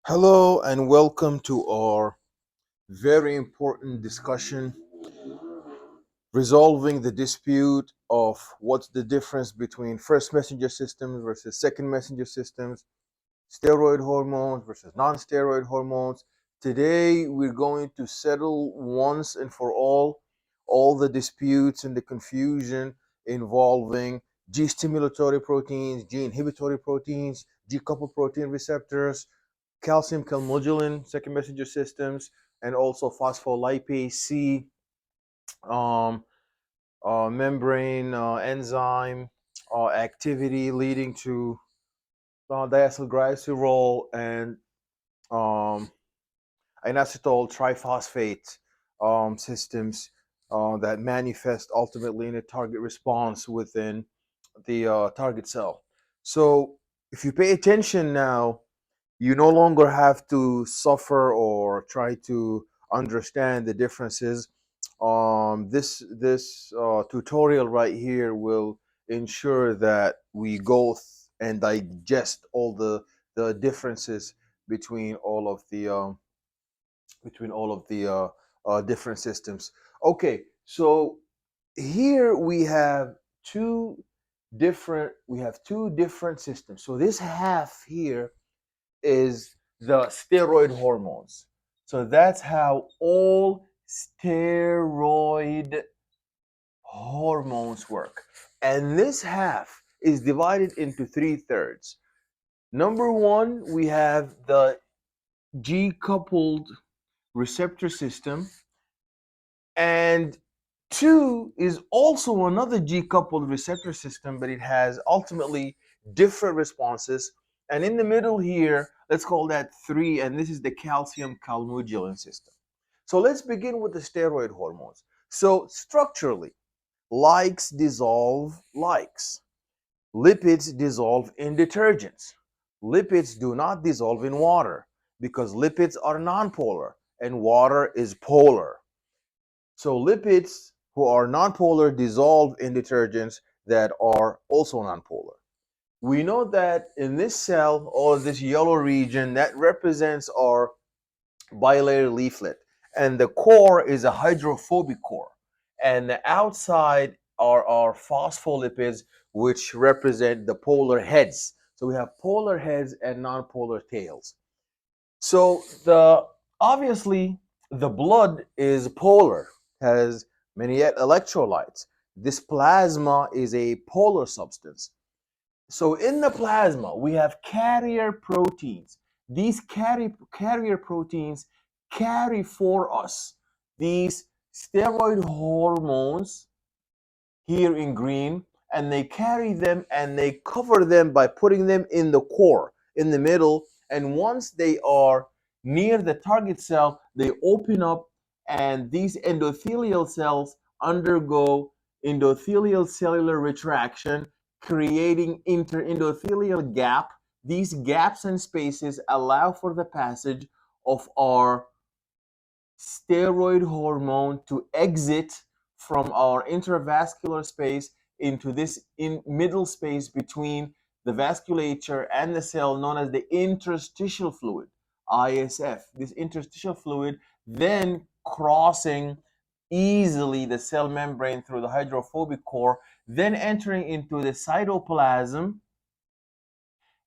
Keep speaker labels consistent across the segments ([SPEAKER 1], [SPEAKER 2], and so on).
[SPEAKER 1] Hello and welcome to our very important discussion resolving the dispute of what's the difference between first messenger systems versus second messenger systems, steroid hormones versus non-steroid hormones. Today we're going to settle once and for all the disputes and the confusion involving G stimulatory proteins, G inhibitory proteins, G coupled protein receptors, calcium calmodulin, second messenger systems, and also phospholipase C, um, membrane enzyme activity leading to diacylglycerol and um, inositol triphosphate systems that manifest ultimately in a target response within the target cell. So, if you pay attention now, you no longer have to suffer or try to understand the differences. This tutorial right here will ensure that we go and digest all the differences between all of the different systems. Okay, so here we have two different systems. So this half here is the steroid hormones. So that's how all steroid hormones work. And this half is divided into three thirds. Number one, we have the G coupled receptor system, and two is also another G coupled receptor system, but it has ultimately different responses. And in the middle here, let's call that three, and this is the calcium calmodulin system. So let's begin with the steroid hormones. So structurally, likes dissolve likes. Lipids dissolve in detergents. Lipids do not dissolve in water because lipids are nonpolar and water is polar. So lipids who are nonpolar dissolve in detergents that are also nonpolar. We know that in this cell or this yellow region that represents our bilayer leaflet, and the core is a hydrophobic core, and the outside are our phospholipids, which represent the polar heads. So we have polar heads and nonpolar tails. So the obviously the blood is polar, has many electrolytes. This plasma is a polar substance. So in the plasma, we have carrier proteins. These carrier proteins carry for us these steroid hormones here in green, and they carry them and they cover them by putting them in the core, in the middle. And once they are near the target cell, they open up, and these endothelial cells undergo endothelial cellular retraction, creating interendothelial gap. These gaps and spaces allow for the passage of our steroid hormone to exit from our intravascular space into this in middle space between the vasculature and the cell, known as the interstitial fluid, ISF. This interstitial fluid then crossing easily the cell membrane through the hydrophobic core, then entering into the cytoplasm.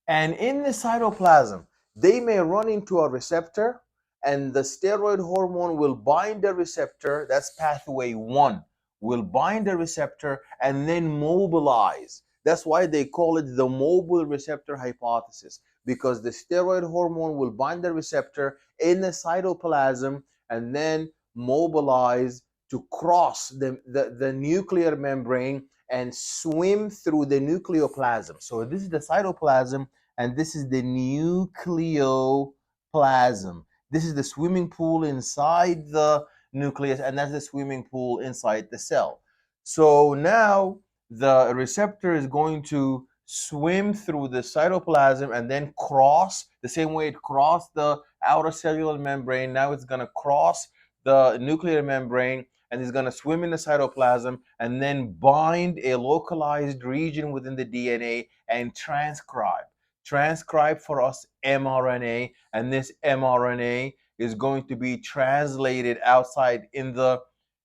[SPEAKER 1] And in the cytoplasm, they may run into a receptor, and the steroid hormone will bind the receptor. That's pathway one, will bind the receptor and then mobilize. That's why they call it the mobile receptor hypothesis, because the steroid hormone will bind the receptor in the cytoplasm and then mobilize to cross the nuclear membrane and swim through the nucleoplasm. So this is the cytoplasm, and this is the nucleoplasm. This is the swimming pool inside the nucleus, and that's the swimming pool inside the cell. So now the receptor is going to swim through the cytoplasm and then cross the same way it crossed the outer cellular membrane. Now it's going to cross the nuclear membrane and it's going to swim in the cytoplasm and then bind a localized region within the DNA and transcribe. transcribe for us mRNA, and this mRNA is going to be translated outside in the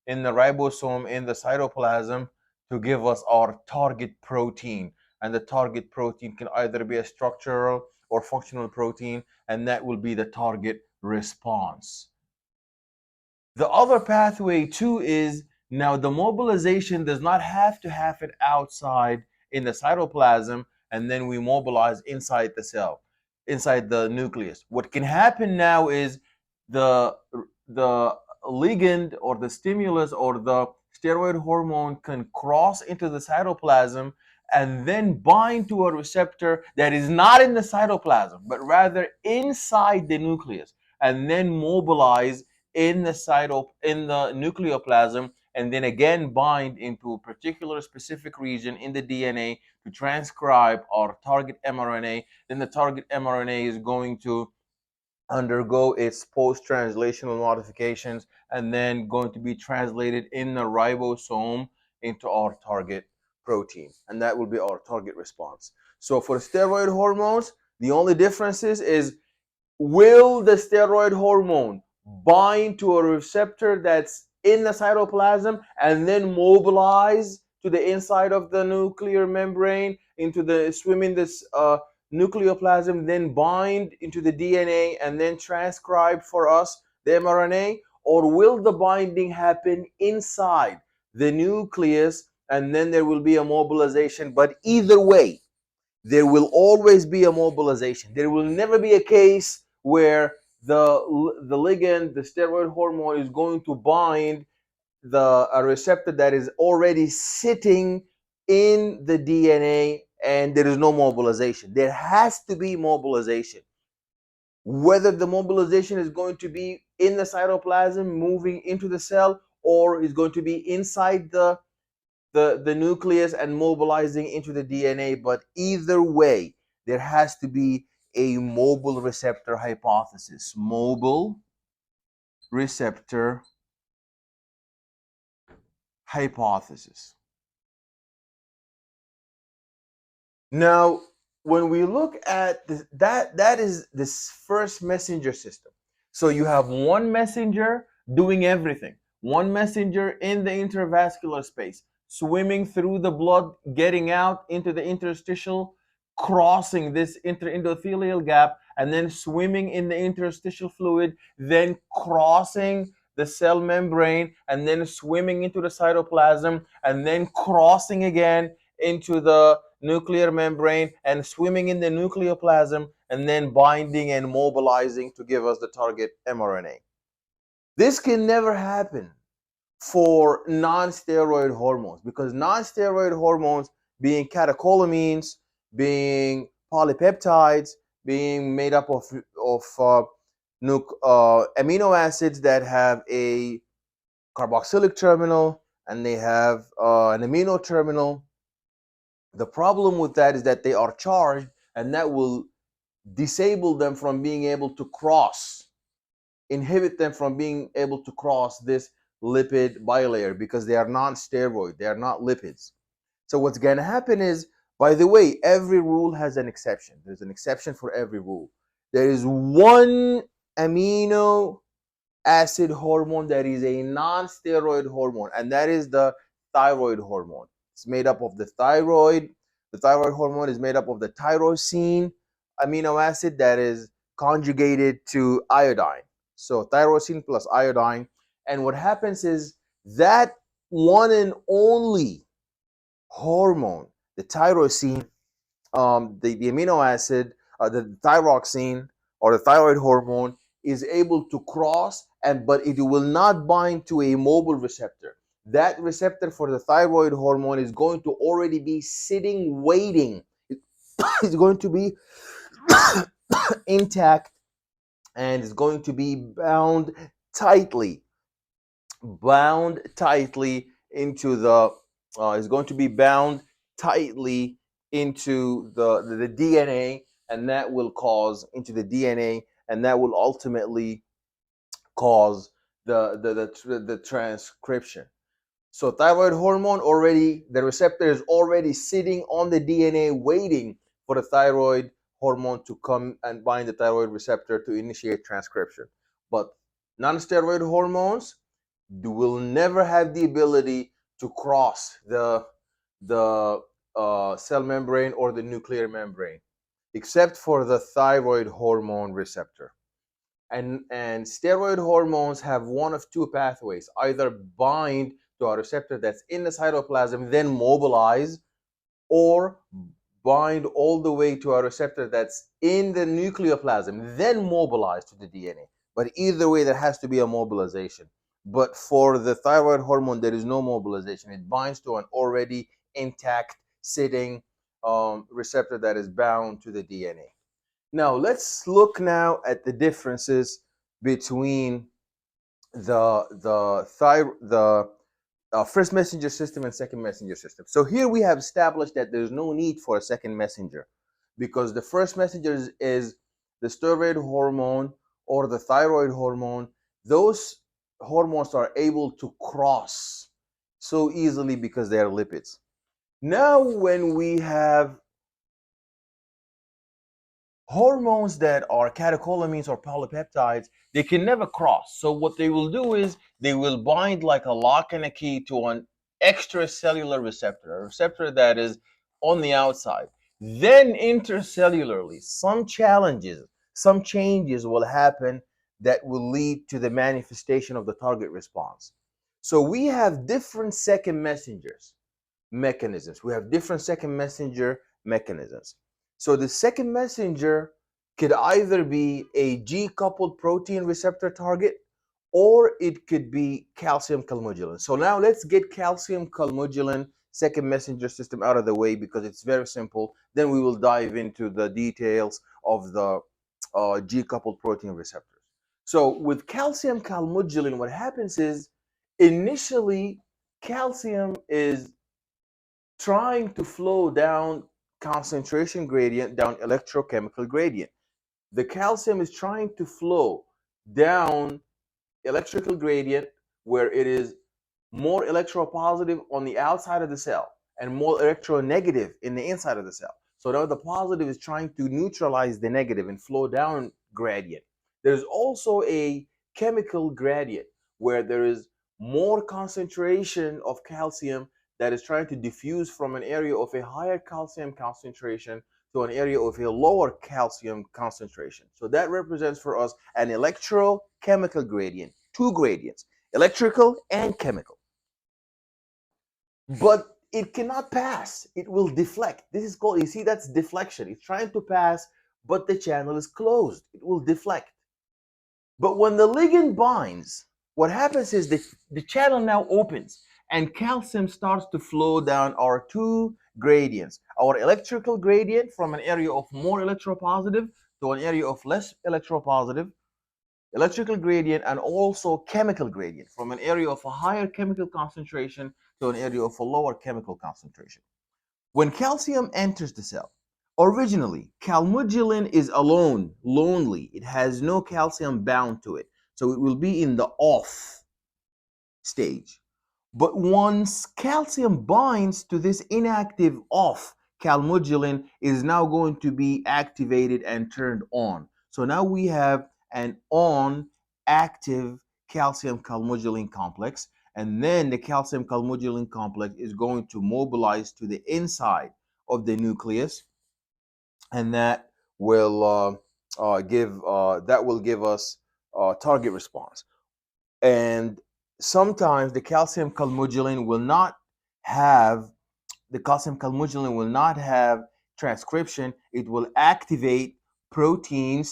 [SPEAKER 1] ribosome, in the cytoplasm, to give us our target protein. And the target protein can either be a structural or functional protein, and that will be the target response. The other pathway too is, now the mobilization does not have to happen outside in the cytoplasm and then we mobilize inside the cell, inside the nucleus. What can happen now is the the ligand or the stimulus or the steroid hormone can cross into the cytoplasm and then bind to a receptor that is not in the cytoplasm but rather inside the nucleus, and then mobilize in the nucleoplasm, and then again bind into a particular specific region in the DNA to transcribe our target mRNA. Then the target mRNA is going to undergo its post-translational modifications and then going to be translated in the ribosome into our target protein, and that will be our target response. So for steroid hormones, the only difference is will the steroid hormone bind to a receptor that's in the cytoplasm and then mobilize to the inside of the nuclear membrane into the swim in this nucleoplasm, then bind into the DNA and then transcribe for us the mRNA? Or will the binding happen inside the nucleus and then there will be a mobilization? But either way, there will always be a mobilization. There will never be a case where the ligand, the steroid hormone, is going to bind a receptor that is already sitting in the DNA and there is no mobilization. There has to be mobilization. Whether the mobilization is going to be in the cytoplasm, moving into the cell, or is going to be inside the nucleus and mobilizing into the DNA. But either way, there has to be a mobile receptor hypothesis. Mobile receptor hypothesis. Now, when we look at this, that is this first messenger system. So you have one messenger doing everything. One messenger in the intravascular space, swimming through the blood, getting out into the interstitial, crossing this interendothelial gap, and then swimming in the interstitial fluid, then crossing the cell membrane, and then swimming into the cytoplasm, and then crossing again into the nuclear membrane and swimming in the nucleoplasm, and then binding and mobilizing to give us the target mRNA. This can never happen for non-steroid hormones, because non-steroid hormones, being catecholamines, being polypeptides, being made up of amino acids that have a carboxylic terminal and they have an amino terminal. The problem with that is that they are charged, and that will disable them from being able to cross, inhibit them from being able to cross this lipid bilayer, because they are non-steroid, they are not lipids. So what's going to happen is, by the way, every rule has an exception. There's an exception for every rule. There is one amino acid hormone that is a non-steroid hormone, and that is the thyroid hormone. It's made up of the thyroid. The thyroid hormone is made up of the tyrosine amino acid that is conjugated to iodine. So tyrosine plus iodine. And what happens is that one and only hormone, the tyrosine, the amino acid, the thyroxine or the thyroid hormone, is able to cross, but it will not bind to a mobile receptor. That receptor for the thyroid hormone is going to already be sitting, waiting. It's going to be intact, and it's going to be bound tightly into the is going to be bound tightly into the DNA, and that will cause into the DNA, and that will ultimately cause the transcription. So thyroid hormone, already the receptor is already sitting on the DNA waiting for the thyroid hormone to come and bind the thyroid receptor to initiate transcription. But non-steroid hormones will never have the ability to cross the cell membrane or the nuclear membrane, except for the thyroid hormone receptor. And steroid hormones have one of two pathways: either bind to a receptor that's in the cytoplasm, then mobilize, or bind all the way to a receptor that's in the nucleoplasm, then mobilize to the DNA. But either way, there has to be a mobilization. But for the thyroid hormone, there is no mobilization. It binds to an already intact, sitting receptor that is bound to the DNA. Now, let's look now at the differences between the first messenger system and second messenger system. So here we have established that there's no need for a second messenger, because the first messenger is the steroid hormone or the thyroid hormone. Those hormones are able to cross so easily because they are lipids. Now, when we have hormones that are catecholamines or polypeptides, they can never cross. So what they will do is they will bind like a lock and a key to an extracellular receptor, a receptor that is on the outside. Then intercellularly, some changes will happen that will lead to the manifestation of the target response. So we have different second messengers mechanisms. We have different second messenger mechanisms. So the second messenger could either be a G coupled protein receptor target, or it could be calcium calmodulin. So now let's get calcium calmodulin second messenger system out of the way because it's very simple. Then we will dive into the details of the G coupled protein receptors. So with calcium calmodulin, what happens is initially calcium is trying to flow down concentration gradient, down electrochemical gradient. The calcium is trying to flow down electrical gradient where it is more electropositive on the outside of the cell and more electronegative in the inside of the cell. So now the positive is trying to neutralize the negative and flow down gradient. There's also a chemical gradient where there is more concentration of calcium that is trying to diffuse from an area of a higher calcium concentration to an area of a lower calcium concentration. So that represents for us an electrochemical gradient, two gradients, electrical and chemical. But it cannot pass. It will deflect. This is called, you see, that's deflection. It's trying to pass, but the channel is closed. It will deflect. But when the ligand binds, what happens is the channel now opens and calcium starts to flow down our two gradients, our electrical gradient from an area of more electropositive to an area of less electropositive, electrical gradient, and also chemical gradient from an area of a higher chemical concentration to an area of a lower chemical concentration. When calcium enters the cell, originally calmodulin is alone, lonely. It has no calcium bound to it. So it will be in the off stage. But once calcium binds to this inactive off, calmodulin is now going to be activated and turned on. So now we have an on active calcium calmodulin complex, and then the calcium calmodulin complex is going to mobilize to the inside of the nucleus, and that will give us target response. And sometimes have the calcium calmodulin will not have transcription. It will activate protein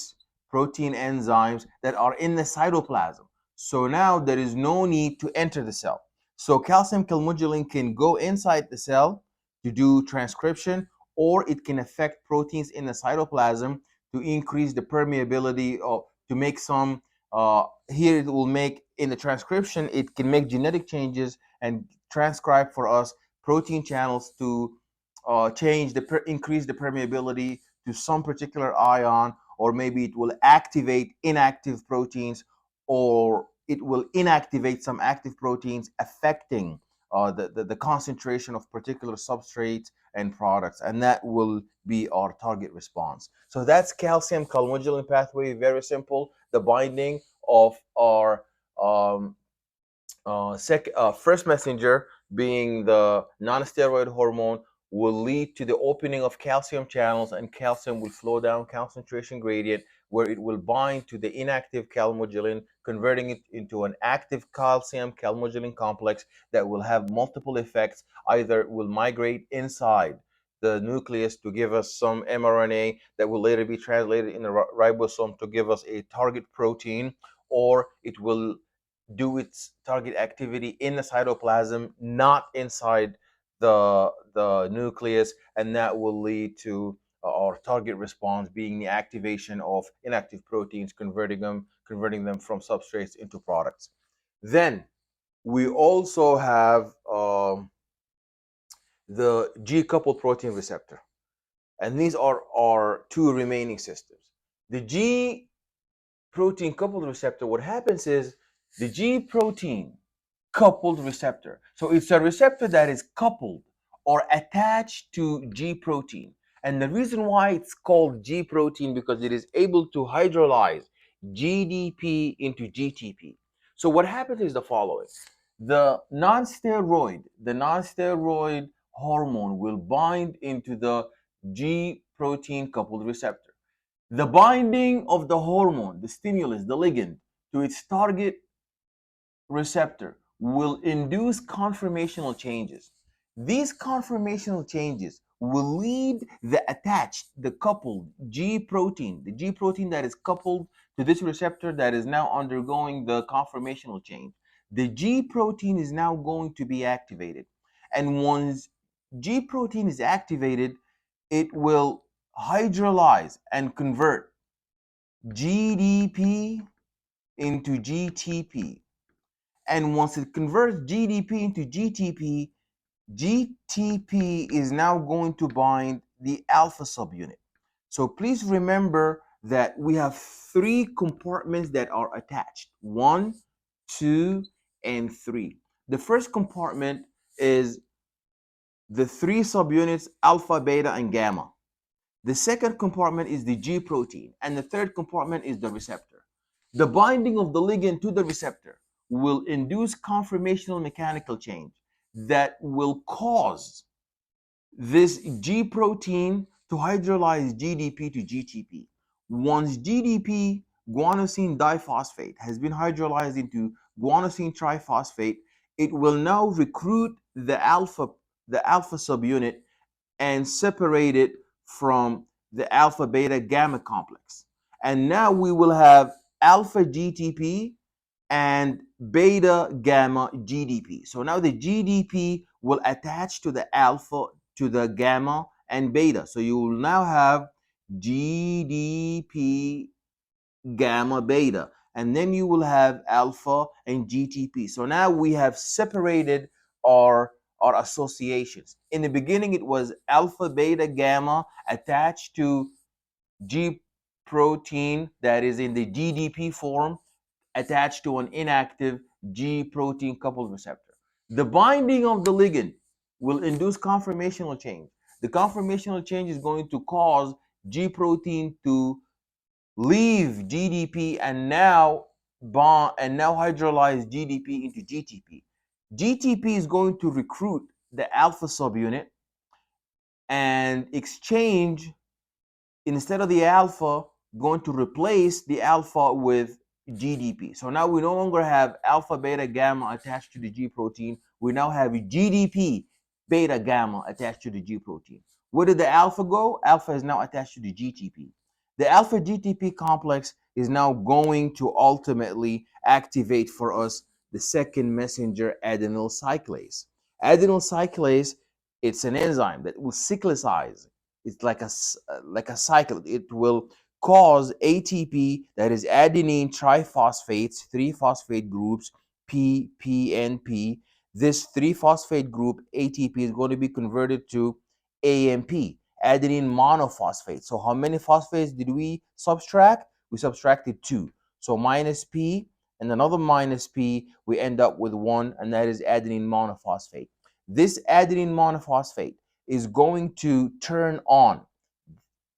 [SPEAKER 1] enzymes that are in the cytoplasm. So now there is no need to enter the cell. So calcium calmodulin can go inside the cell to do transcription, or it can affect proteins in the cytoplasm to increase the permeability, or to make some here it will make in the transcription, it can make genetic changes and transcribe for us protein channels to increase the permeability to some particular ion, or maybe it will activate inactive proteins, or it will inactivate some active proteins affecting the concentration of particular substrates and products, and that will be our target response. So that's calcium calmodulin pathway, very simple. The binding of our um, first messenger, being the non-steroid hormone, will lead to the opening of calcium channels, and calcium will flow down concentration gradient, where it will bind to the inactive calmodulin, converting it into an active calcium calmodulin complex that will have multiple effects. Either it will migrate inside the nucleus to give us some mRNA that will later be translated in the ribosome to give us a target protein, or it will do its target activity in the cytoplasm, not inside the nucleus, and that will lead to our target response being the activation of inactive proteins, converting them from substrates into products. Then we also have the G coupled protein receptor, and these are our two remaining systems. The G protein coupled receptor, what happens is the G protein coupled receptor. So it's a receptor that is coupled or attached to G protein. And the reason why it's called G protein, because it is able to hydrolyze GDP into GTP. So what happens is the following. The non-steroid hormone will bind into the G protein coupled receptor. The binding of the hormone, the stimulus, the ligand, to its target receptor will induce conformational changes. These conformational changes will lead the coupled G protein, the G protein that is coupled to this receptor that is now undergoing the conformational change. The G protein is now going to be activated. And once G protein is activated, it will hydrolyze and convert GDP into GTP. And once it converts GDP into GTP, GTP is now going to bind the alpha subunit. So please remember that we have three compartments that are attached: 1, 2, and 3. The first compartment is the three subunits alpha, beta, and gamma. The second compartment is the G protein, and the third compartment is the receptor. The binding of the ligand to the receptor will induce conformational mechanical change that will cause this G protein to hydrolyze GDP to GTP. Once GDP, guanosine diphosphate, has been hydrolyzed into guanosine triphosphate, it will now recruit the alpha subunit and separate it from the alpha beta gamma complex. And now we will have alpha GTP and beta gamma GDP. So now the GDP will attach to the alpha, to the gamma and beta. So you will now have GDP gamma beta, and then you will have alpha and GTP. So now we have separated our associations. In the beginning, it was alpha beta gamma attached to G protein that is in the GDP form, attached to an inactive G protein coupled receptor. The binding of the ligand will induce conformational change. The conformational change is going to cause G protein to leave GDP and now hydrolyze GDP into GTP. GTP is going to recruit the alpha subunit and exchange, instead of the alpha, going to replace the alpha with GDP. So now we no longer have alpha, beta, gamma attached to the G protein. We now have GDP, beta, gamma attached to the G protein. Where did the alpha go? Alpha is now attached to the GTP. The alpha GTP complex is now going to ultimately activate for us the second messenger, adenyl cyclase. Adenyl cyclase, it's an enzyme that will cyclicize. It's like a cycle. It will cause ATP, that is adenine triphosphates, three phosphate groups, P, P, and P. This three phosphate group ATP is going to be converted to AMP, adenine monophosphate. So how many phosphates did we subtract? We subtracted 2. So minus P and another minus P, we end up with 1, and that is adenine monophosphate. This adenine monophosphate is going to turn on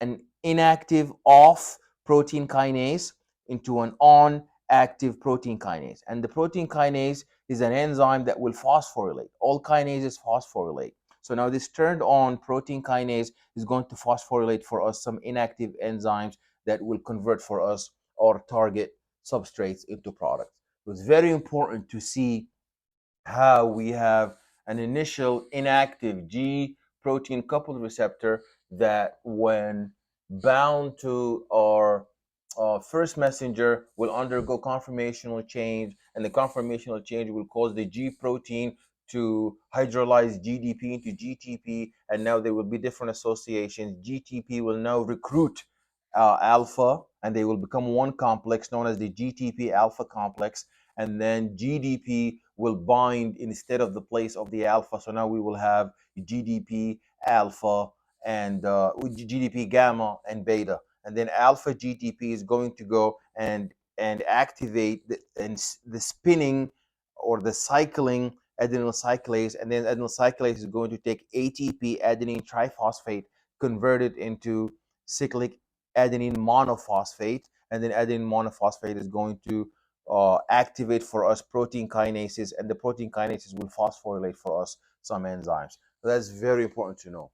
[SPEAKER 1] an inactive off protein kinase into an on active protein kinase. And the protein kinase is an enzyme that will phosphorylate. All kinases phosphorylate. So now this turned on protein kinase is going to phosphorylate for us some inactive enzymes that will convert for us our target substrates into products. So it's very important to see how we have an initial inactive G protein coupled receptor that, when bound to our first messenger, will undergo conformational change, and the conformational change will cause the G protein to hydrolyze GDP into GTP, and now there will be different associations. GTP will now recruit alpha, and they will become one complex known as the GTP alpha complex, and then GDP will bind instead of the place of the alpha. So now we will have GDP alpha and GDP gamma and beta, and then alpha GDP is going to go and activate the spinning or the cycling adenyl cyclase, and then adenyl cyclase is going to take ATP adenine triphosphate, convert it into cyclic adenine monophosphate, and then adenine monophosphate is going to activate for us protein kinases, and the protein kinases will phosphorylate for us some enzymes. So that's very important to know.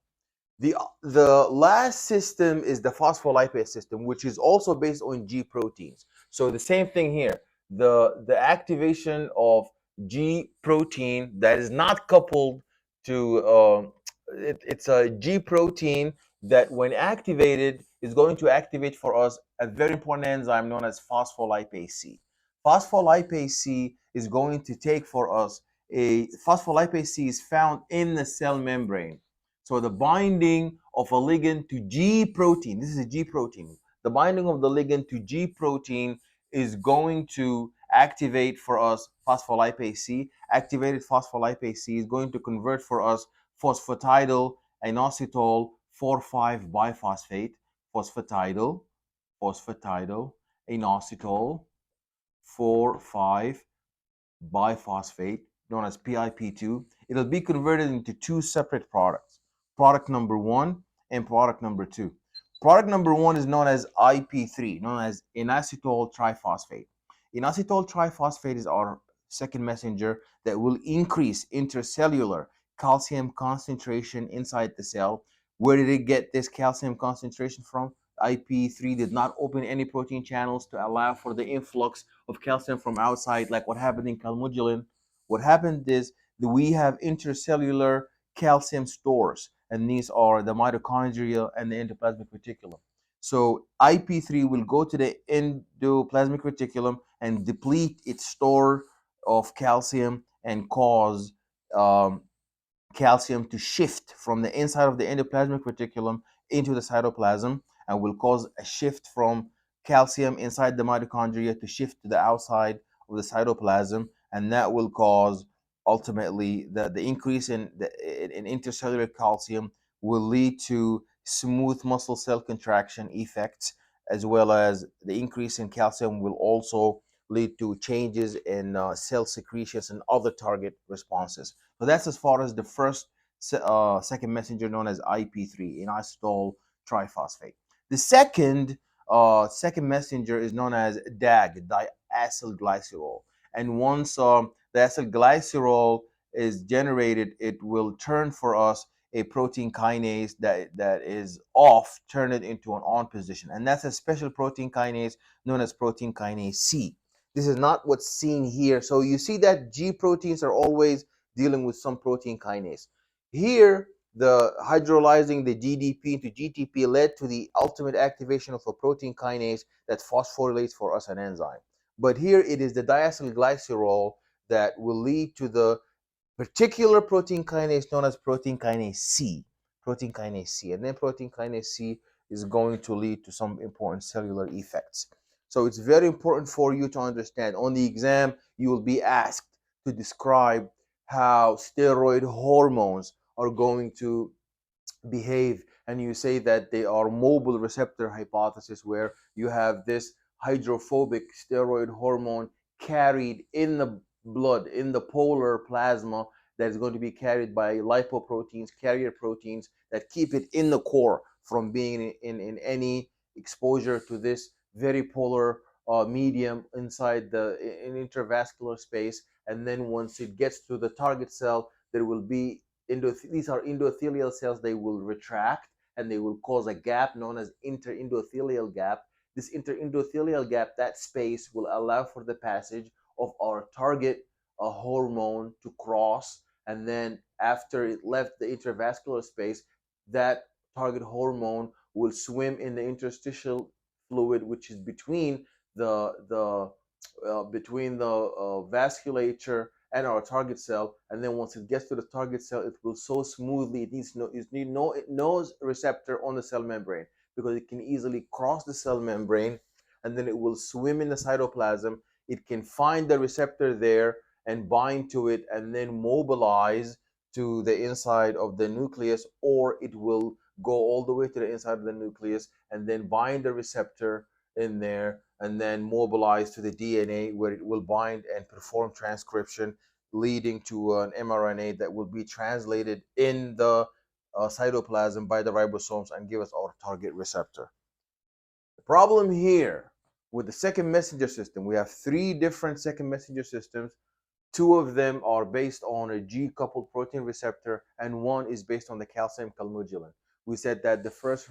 [SPEAKER 1] The last system is the phospholipase system, which is also based on G proteins. So the same thing here. The activation of G protein that is not coupled to it's a G protein that, when activated, is going to activate for us a very important enzyme known as phospholipase C. Phospholipase C is going to take for us a phospholipase C is found in the cell membrane. So the binding of a ligand to G protein, this is a G protein. The binding of the ligand to G protein is going to activate for us phospholipase C. Activated phospholipase C is going to convert for us phosphatidyl inositol 4,5 biphosphate, phosphatidyl inositol 4,5 biphosphate, known as PIP2. It'll be converted into two separate products, product number 1 and product number 2. Product number 1 is known as IP3, known as inositol triphosphate. Inositol triphosphate is our second messenger that will increase intercellular calcium concentration inside the cell. Where did it get this calcium concentration from? IP3 did not open any protein channels to allow for the influx of calcium from outside, like what happened in calmodulin. What happened is that we have intercellular calcium stores, and these are the mitochondria and the endoplasmic reticulum. So IP3 will go to the endoplasmic reticulum and deplete its store of calcium and cause um, calcium to shift from the inside of the endoplasmic reticulum into the cytoplasm, and will cause a shift from calcium inside the mitochondria to shift to the outside of the cytoplasm, and that will cause ultimately the increase in intercellular calcium will lead to smooth muscle cell contraction effects, as well as the increase in calcium will also lead to changes in cell secretions and other target responses. So that's as far as the first second messenger, known as IP3, inositol triphosphate. The second messenger is known as DAG, diacylglycerol. And once the acylglycerol is generated, it will turn for us a protein kinase that is off, turn it into an on position. And that's a special protein kinase known as protein kinase C. This is not what's seen here. So you see that G proteins are always dealing with some protein kinase. Here, the hydrolyzing the GDP into GTP led to the ultimate activation of a protein kinase that phosphorylates for us an enzyme. But here it is the diacylglycerol that will lead to the particular protein kinase known as protein kinase C. Protein kinase C. And then protein kinase C is going to lead to some important cellular effects. So it's very important for you to understand. On the exam, you will be asked to describe how steroid hormones are going to behave, and you say that they are mobile receptor hypothesis, where you have this hydrophobic steroid hormone carried in the blood, in the polar plasma, that is going to be carried by lipoproteins, carrier proteins that keep it in the core from being in any exposure to this very polar medium inside the in intravascular space. And then once it gets to the target cell, there will be these are endothelial cells. They will retract and they will cause a gap known as interendothelial gap. This interendothelial gap, that space, will allow for the passage of our target hormone to cross. And then after it left the intravascular space, that target hormone will swim in the interstitial fluid, which is between the vasculature and our target cell. And then once it gets to the target cell, it will so smoothly, it knows a receptor on the cell membrane, because it can easily cross the cell membrane, and then it will swim in the cytoplasm. It can find the receptor there and bind to it, and then mobilize to the inside of the nucleus, or it will go all the way to the inside of the nucleus and then bind the receptor in there, and then mobilize to the DNA, where it will bind and perform transcription, leading to an mRNA that will be translated in the cytoplasm by the ribosomes and give us our target receptor. The problem here with the second messenger system, we have three different second messenger systems. Two of them are based on a G-coupled protein receptor, and one is based on the calcium calmodulin. We said that the first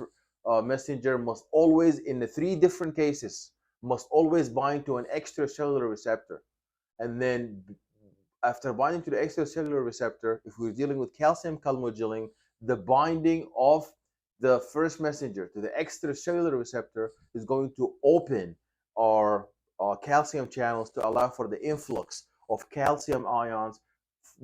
[SPEAKER 1] messenger must always, in the three different cases, must always bind to an extracellular receptor. And then after binding to the extracellular receptor, if we're dealing with calcium calmodulin, the binding of the first messenger to the extracellular receptor is going to open our calcium channels to allow for the influx of calcium ions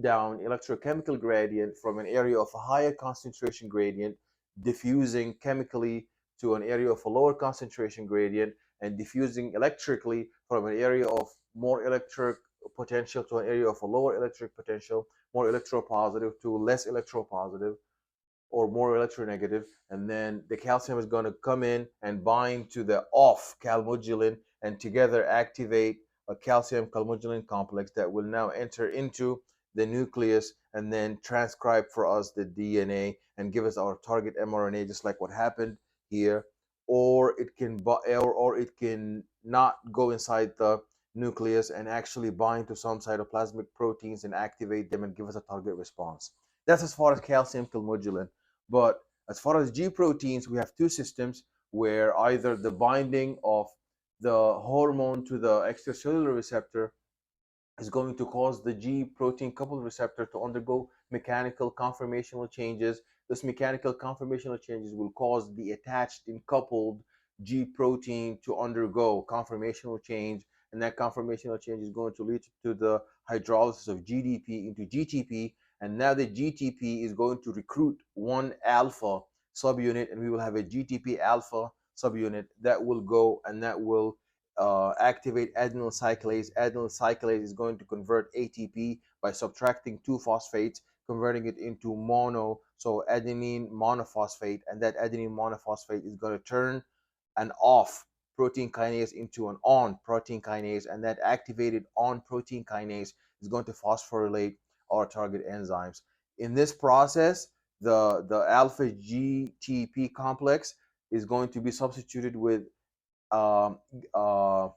[SPEAKER 1] down electrochemical gradient from an area of a higher concentration gradient, diffusing chemically to an area of a lower concentration gradient, and diffusing electrically from an area of more electric potential to an area of a lower electric potential, more electropositive to less electropositive, or more electronegative. And then the calcium is going to come in and bind to the off calmodulin, and together activate a calcium calmodulin complex that will now enter into the nucleus and then transcribe for us the DNA and give us our target mRNA, just like what happened here. Or it can not go inside the nucleus and actually bind to some cytoplasmic proteins and activate them and give us a target response. That's as far as calcium calmodulin. But as far as G proteins, we have two systems where either the binding of the hormone to the extracellular receptor is going to cause the G protein coupled receptor to undergo mechanical conformational changes. This mechanical conformational changes will cause the attached and coupled G protein to undergo conformational change, and that conformational change is going to lead to the hydrolysis of GDP into GTP. And now the GTP is going to recruit one alpha subunit, and we will have a GTP alpha subunit that will go and that will activate adenyl cyclase. Adenyl cyclase is going to convert ATP by subtracting two phosphates, converting it into mono, so adenine monophosphate, and that adenine monophosphate is going to turn an off protein kinase into an on protein kinase, and that activated on protein kinase is going to phosphorylate our target enzymes. In this process, the alpha GTP complex is going to be substituted with um, uh,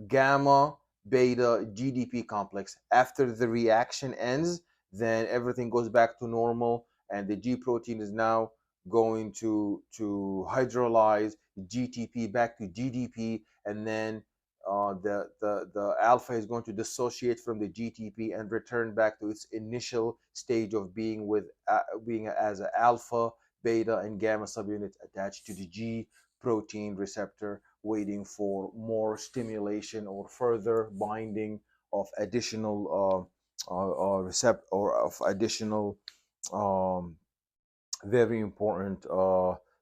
[SPEAKER 1] gamma beta GDP complex. After the reaction ends, then everything goes back to normal, and the G protein is now going to hydrolyze GTP back to GDP, and then the alpha is going to dissociate from the GTP and return back to its initial stage of being as an alpha, beta, and gamma subunits attached to the G protein receptor, waiting for more stimulation or further binding of additional receptor, or of additional um, very important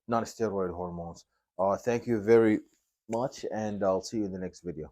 [SPEAKER 1] non-steroid hormones. Thank you very much, and I'll see you in the next video.